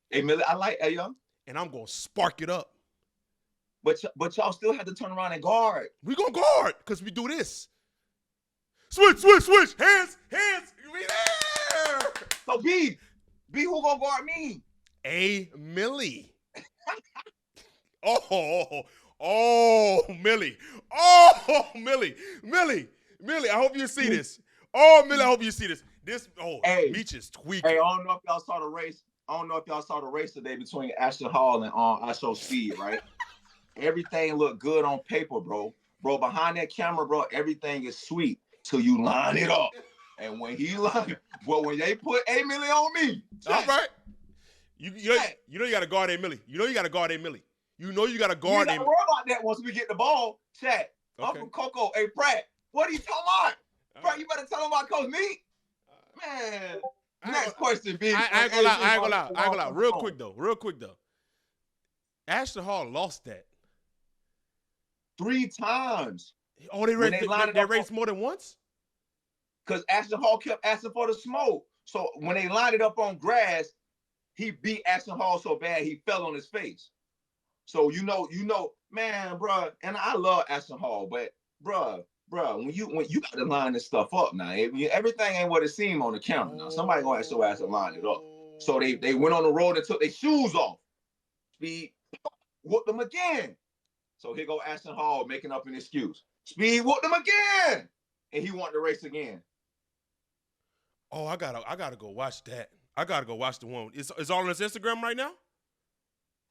Hey, Millie, I like hey young. And I'm gonna spark it up. But y'all still have to turn around and guard. We gonna guard because we do this. Switch. Hands. We there. So B, who gonna guard me? A Millie. Oh, Millie. Oh, Millie. I hope you see this. Oh, Millie, I hope you see this. Hey, Meech is tweaking. Hey, I don't know if y'all saw the race. Today between Ashton Hall and I Show Speed, right? Everything looked good on paper, bro. Bro, behind that camera, bro, everything is sweet till you line it up. And when he line, when they put A Millie on me, all right. You know you got to guard A Millie. You know you got to guard A Millie. You know you got to guard A Millie. You got to worry about that once we get the ball. Chat. Okay. Uncle Coco, hey, Pratt, what are you talking about? Pratt, you better tell him about Coach Meech. Man. Next question, B. I ain't gonna lie. Real quick though. Ashton Hall lost that 3 times. Oh, they raced more than once? Because Ashton Hall kept asking for the smoke. So when they lined it up on grass, he beat Ashton Hall so bad he fell on his face. So you know, man, bro. And I love Ashton Hall, but bro, when you got to line this stuff up now, everything ain't what it seemed on the camera. Now somebody gonna ask your ass to line it up. So they went on the road and took their shoes off. Speed whooped them again. So here go Ashton Hall making up an excuse. Speed whooped them again, and he wanted to race again. Oh, I gotta go watch that. I gotta go watch the one. It's all on his Instagram right now.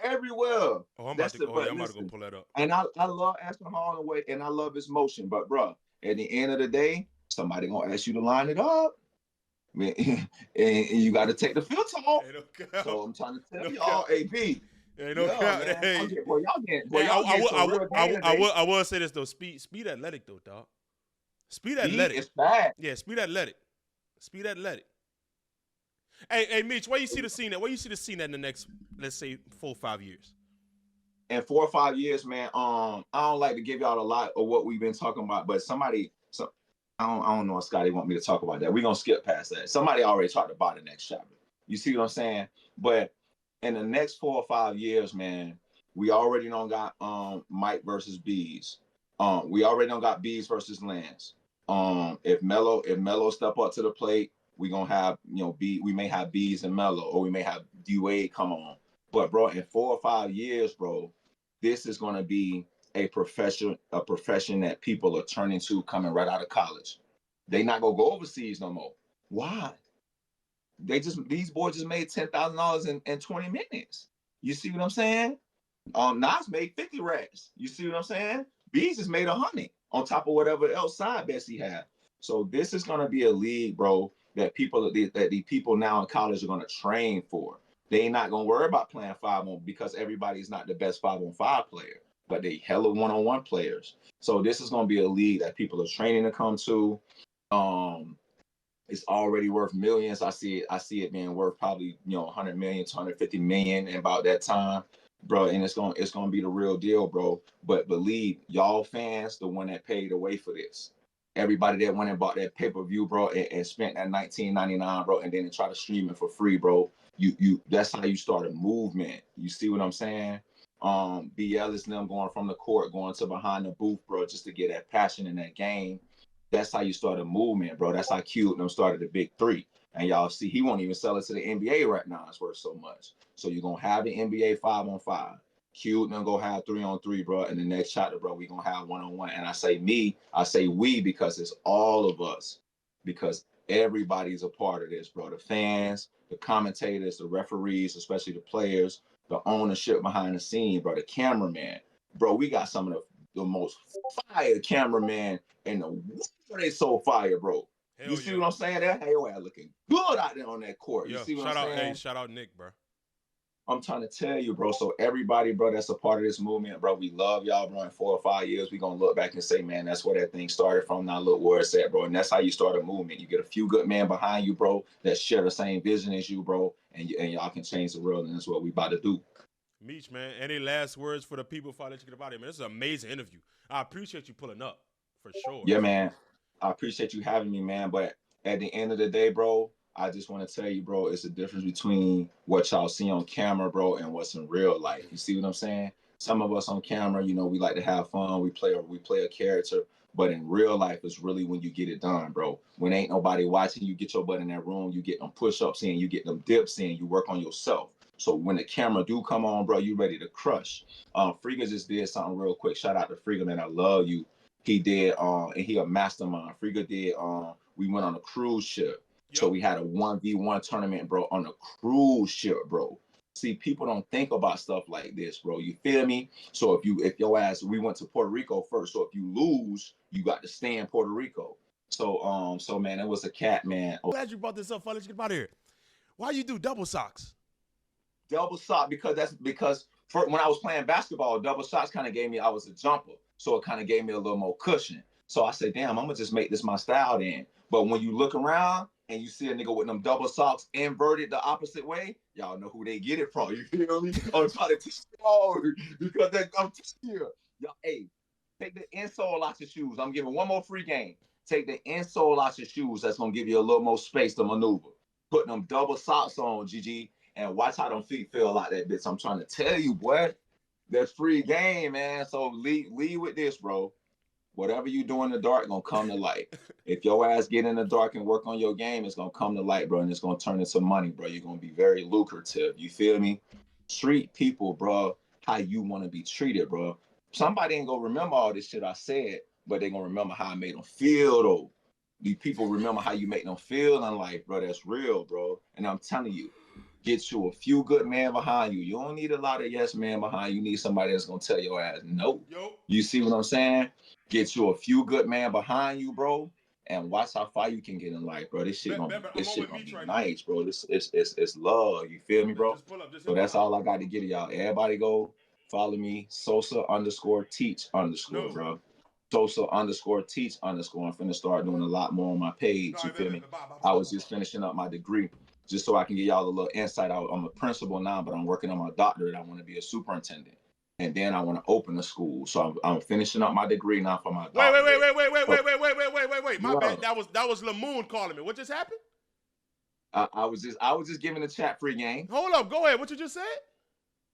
Everywhere. Oh, I'm about to go pull that up. And I love Ashton Hall in a way, and I love his motion. But bro, at the end of the day, somebody gonna ask you to line it up, man, and you got to take the filter off. So I'm trying to tell y'all, AP. Ain't no cap. I will say this though. Speed athletic though, dog. Speed athletic. It's bad. Yeah, speed athletic. Hey, Meech, where you see the scene at? Where you see the scene at in the next, let's say, 4 or 5 years? In 4 or 5 years, man. I don't like to give y'all a lot of what we've been talking about, but I don't know if Scotty want me to talk about that. We're gonna skip past that. Somebody already talked about the next chapter. You see what I'm saying? But in the next 4 or 5 years, man, we already don't got Mike versus Bees. We already don't got Bees versus Lance. If Melo step up to the plate, we gonna have, we may have Bees and Melo, or we may have D-Wade come on. But bro, in 4 or 5 years, bro, this is gonna be a profession that people are turning to coming right out of college. They not gonna go overseas no more. Why? These boys just made $10,000 in 20 minutes. You see what I'm saying? Nas made 50 racks. You see what I'm saying? Bees just made 100 on top of whatever else side bets he had. So this is gonna be a league, bro, that the people now in college are gonna train for. They ain't not gonna worry about playing 5-on because everybody's not the best 5-on-5 player, but they hella 1-on-1 players. So this is gonna be a league that people are training to come to. It's already worth millions. I see it being worth probably 100 million, 250 million in about that time, bro. And it's gonna be the real deal, bro. But believe y'all fans, the one that paid away for this. Everybody that went and bought that pay-per-view, bro, and spent that $19.99, bro, and then try to stream it for free, bro. You that's how you start a movement. You see what I'm saying? B. Ellis and them going from the court, going to behind the booth, bro, just to get that passion in that game. That's how you start a movement, bro. That's how Q and them started the big 3. And y'all see, he won't even sell it to the NBA right now. It's worth so much. So you're going to have the NBA 5-on-5. Q and them go have 3-on-3, bro. And the next chapter, bro, we're going to have 1-on-1. And I say we, because it's all of us. Because everybody's a part of this, bro. The fans, the commentators, the referees, especially the players, the ownership behind the scene, bro, the cameraman. Bro, we got some of the most fire cameraman in the world. They so fire, bro. Hell, you see what I'm saying? That looking good out there on that court. You see what I'm saying? Hey, shout out Nick, bro. I'm trying to tell you, bro. So everybody, bro, that's a part of this movement, bro. We love y'all, bro. In 4 or 5 years, we're going to look back and say, man, that's where that thing started from. Now look where it's at, bro. And that's how you start a movement. You get a few good men behind you, bro, that share the same vision as you, bro. And y'all can change the world. And that's what we about to do. Meech, man, any last words for the people before I let you get about it, man? This is an amazing interview. I appreciate you pulling up, for sure. Yeah, man. I appreciate you having me, man. But at the end of the day, bro, I just want to tell you, bro, it's the difference between what y'all see on camera, bro, and what's in real life. You see what I'm saying? Some of us on camera, we like to have fun. We play a character. But in real life, it's really when you get it done, bro. When ain't nobody watching, you get your butt in that room, you get them push-ups in, you get them dips in, you work on yourself. So when the camera do come on, bro, you ready to crush. Friga just did something real quick. Shout out to Friga, man. I love you. He did, and he a mastermind. Friga did, we went on a cruise ship. Yep. So we had a 1v1 tournament, bro, on a cruise ship, bro. See, people don't think about stuff like this, bro. You feel me? So if your ass, we went to Puerto Rico first. So if you lose, you got to stay in Puerto Rico. So man, it was a cat, man. I'm glad you brought this up. Let's get out of here. Why you do double socks? Double sock because when I was playing basketball, double socks kind of gave me, I was a jumper, so it kind of gave me a little more cushion. So I said, damn, I'm gonna just make this my style then. But when you look around and you see a nigga with them double socks inverted the opposite way, y'all know who they get it from. You feel me? I'm trying to teach you all because I'm teaching you. Y'all, hey, take the insole out your shoes. I'm giving one more free game. Take the insole out your shoes. That's gonna give you a little more space to maneuver. Put them double socks on, GG. And watch how them feet feel like that, bitch. I'm trying to tell you, boy. That's free game, man. So lead with this, bro. Whatever you do in the dark gonna come to light. If your ass get in the dark and work on your game, it's gonna come to light, bro, and it's gonna turn into money, bro. You're gonna be very lucrative. You feel me? Treat people, bro, how you want to be treated, bro. Somebody ain't gonna remember all this shit I said, but they gonna remember how I made them feel, though. These people remember how you make them feel in life, bro. That's real, bro. And I'm telling you, get you a few good men behind you. You don't need a lot of yes men behind you. You need somebody that's gonna tell your ass no. Yo. You see what I'm saying? Get you a few good men behind you, bro, and watch how far you can get in life, bro. This shit gonna be nice, bro. It's love. You feel me, bro? So that's all I got to get to y'all. Everybody go follow me, Sosa_teach_, bro. Sosa_teach_. I'm finna start doing a lot more on my page. You feel me? I was just finishing up my degree, just so I can give y'all a little insight. I'm a principal now, but I'm working on my doctorate. I want to be a superintendent. And then I want to open a school. So I'm finishing up my degree now for my doctorate. Wait. My bad. That was Lamoon calling me. What just happened? I was just giving the chat free game. Hold up. Go ahead. What you just said?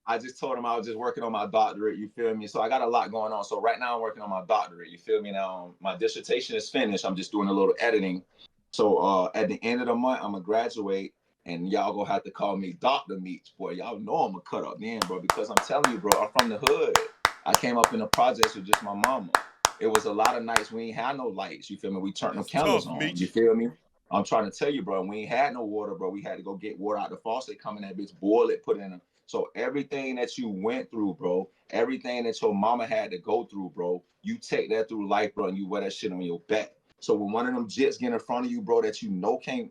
I just told him I was just working on my doctorate. You feel me? So I got a lot going on. So right now I'm working on my doctorate. You feel me? Now my dissertation is finished. I'm just doing a little editing. So at the end of the month, I'm going to graduate. And y'all gonna have to call me Dr. Meech, boy. Y'all know I'm gonna cut up then, bro, because I'm telling you, bro, I'm from the hood. I came up in the projects with just my mama. It was a lot of nights we ain't had no lights, you feel me? We turned the candles on, Meech. You feel me? I'm trying to tell you, bro, we ain't had no water, bro. We had to go get water out the faucet, come in that bitch, boil it, put it in them. So everything that you went through, bro, everything that your mama had to go through, bro, you take that through life, bro, and you wear that shit on your back. So when one of them jits get in front of you, bro, that you know can't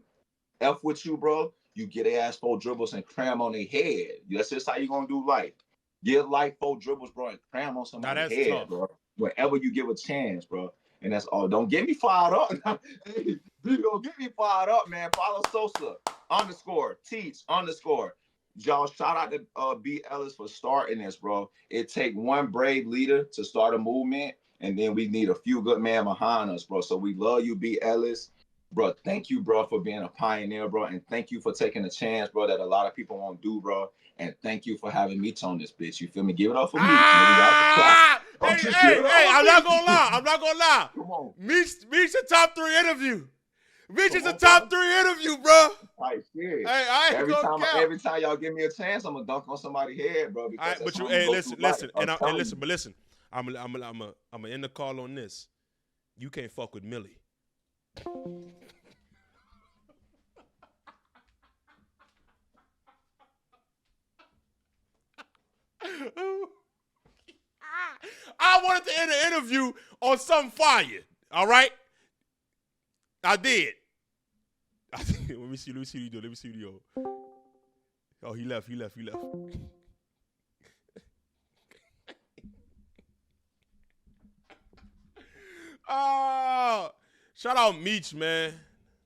F with you, bro, you get their ass 4 dribbles and cram on their head. That's just how you gonna do life. Give life 4 dribbles, bro, and cram on somebody's head, tough, bro. Whenever you give a chance, bro. And that's all. Don't get me fired up. Hey, don't get me fired up, man. Follow Sosa_teach_. Y'all, shout out to B. Ellis for starting this, bro. It take one brave leader to start a movement, and then we need a few good men behind us, bro. So we love you, B. Ellis. Bro, thank you, bro, for being a pioneer, bro. And thank you for taking a chance, bro, that a lot of people won't do, bro. And thank you for having me on this bitch. You feel me? Give it up for me. Hey, I'm not gonna lie. Come on. Meech a top 3 interview. Meech is a top 3 interview, bro. Right, serious. Hey, I ain't every time y'all give me a chance, I'm gonna dunk on somebody's head, bro. Right, but you, listen. I'm gonna end the call on this. You can't fuck with Millie. I wanted to end the interview on something fire. All right, I did. Let me see what you do. Let me see what you do. Oh, he left. Oh, shout out Meech, man.